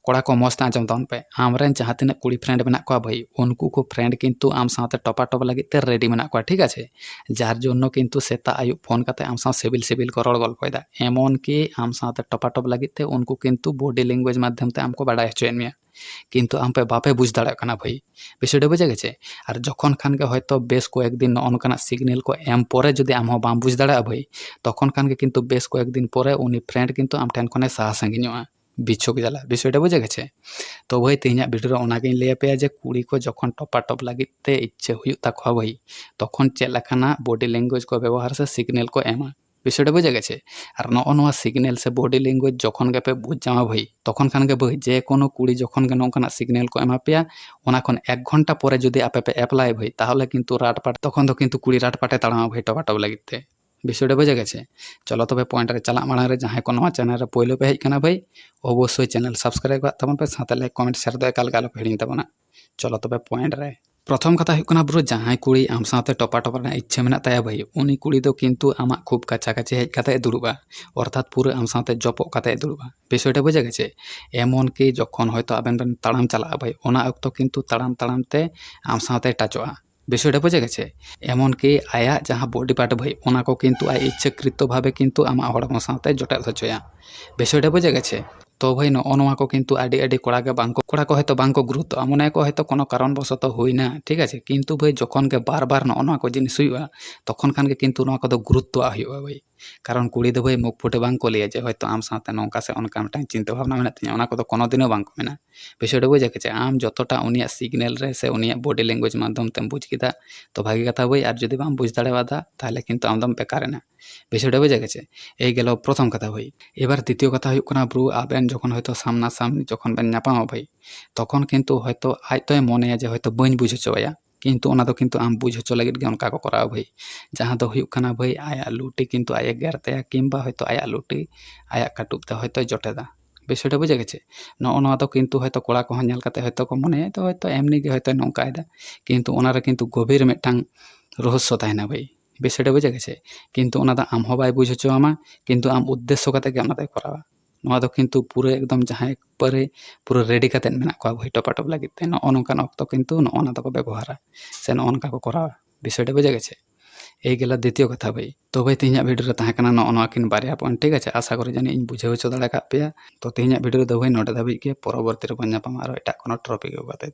कोड़ा को मस्त आंजम तबन पे आमरेन जहाँ तिना कुड़ी फ्रेंड मेना को भाई उनको को फ्रेंड किंतु आम साथे टपाटप लगित ते रेडी मेना को ठीक आछे जार जोन्नो किंतु सेता आयु फोन काते आम सा सिविल सिविल को रड़ गल्पयदा एमन कि आम साथे टपाटप लगित ते उनको किंतु बॉडी लैंग्वेज माध्यम ते आमको बाडाय हचोयेन मेया किंतु आम पे बापे बुझ दाड़ा कना भाई विषयटा बुझे गेछे और जखन खान के हयतो बेस कयेक दिन ननकाना सिग्नल को एम परे जदि आम बाम बुझ दाड़ा भाई तखन खान के किंतु बेस कयेक दिन परे उनी फ्रेंड किंतु आम ठेन खने साहा सागिनोआ बिछोक जाला विषयटा बुझे गेछे तो भाई तेहना भिडियो ओनागिन लैया पेया जे कुड़ी को जखन टपाटप लागित ते इच्छे हुयुग ताको भाई तखन चेद लेकाना बॉडी लैंग्वेज को व्यवहार से सिग्नल को एमा विषयटा बुझे गेछे और नोआ सिग्नल से बॉडी लैंग्वेज जखन के पे बुझ जामा भाई तखन खान के भाई जे कोनो कुड़ी जखन के नोंकाना सिग्नल को एमा पेया ओना खन 1 घंटा परे जदि आपे पे अप्लाई भाई ताहले किंतु राटपाट तखन तो किंतु कुड़ी राटपाटे ताड़ामा भाई टपाटप लागित ते विषयटा बुझे गेछे चलो तबे पॉइंट रे चला माड़ांग रे जहां को नवा चैनल रे पहले पे हेज कना भाई अवश्य चैनल सब्सक्राइब कर तबन पे साथे लाइक कमेंट शेयर दो एकाल गालो हिड़िन तबना चलो तबे पॉइंट रे प्रथम कथा हुई कना ब्रो जहां कुड़ी आम साथे टपाटप रना इच्छा मेना ताया भाई उनी कुड़ी दो किंतु आमा खूब काचा काचे हेज काते दुड़ुबा अर्थात पूरा आम साथे जपो काते दुड़ुबा विषयटा बुझे गेछे एमन कि जखन हयतो आबेन बेन ताड़ाम चला भाई ओना अक्तो किंतु ताड़ाम ताड़ाम ते आम साथे टाचोआ विषयटा बुझे गेछे एमन कि आया जहाँ बॉडी पार्ट भाई ओना को किंतु आय इच्छाकृत भावे किंतु आमा हड़मो साथे जटेल हचोया विषयटा बुझे गेछे तो भाई नोआ को किंतु आडी आडी कोड़ा के बांको कोड़ा को हयतो बांको गुरुत्व मने को हयतो कोनो कारण बसत होइना ठीक आछे किंतु भाई जखन के बार बार नोआ को जिनिस हुयुआ तखन खान के किंतु नोआ को दो गुरुत्व हुयुआ भाई कारण कुड़ी दो भाई मुख फुटे बांको लिया जे हयतो आम साथे नोंका से ओनका मिटान चिंता भावना मेना तिया ओना को दो कोनो दिनो बांको मेना विषयटा बुझे गेछे आम जतटा उनिया सिग्नल रे से उनिया बॉडी लैंग्वेज माध्यम तेम बुझ किदा तो भागी कथा भाई और जदि बाम बुझ दाड़ेवादा ताहले किंतु आमदम बेकारेना विषयटा बुझे गेछे एई गेलो प्रथम कथा भाई एबार द्वितीय कथा हुयुग कना ब्रो आबेन जखन हयतो सामना सामनी जखन बेन नापामा भाई तखन किंतु हयतो आयतोय मनेया जे हयतो बाñ बुझ हचोया किंतु ओना दो किंतु आम बुझ हचो लगित गे ओनका को कराव भाई जहाँ दो हुयुग कना भाई आया लुटी किंतु आये गेरतेया किंबा हयतो आया लुटी आया काटुब ते हयतो जटेदा विषयटा बुझे गेछे नोआ दो किंतु हयतो कोड़ा को नेल काते हयतो को मने तो हयतो एमनी गे हयतो नोंकायदा किंतु ओना रे किंतु गभीर मिदटांग रहस्य ताहेना भाई विषयटा बुझे गेछे किंतु ओना दा आम हो बाय बुझ हचोआमा किंतु आम उद्देश्य काते गे ओना दो करावा नोआ दो किंतु पूरा एकदम जहाँ परे पूरा रेडी काते मेना को भाई टपाटप लागित ते नोनकान अक्तो किंतु नोना दो को व्यवहारा से नोनका को करावा विषयटा बुझे गेछे एई गेला द्वितीय कथा भाई तो भाई तेहना भिडियो रे ताहे कना नोआ किन बारिया पॉइंट ठीक आछे आशा करी जानि इन बुझाव हचो दाड़ा का पेया तो तेहना भिडियो दो भाई नोडे धाबी के परवर्ती रे बन नापामा आरो एटा कोनो टॉपिक काते।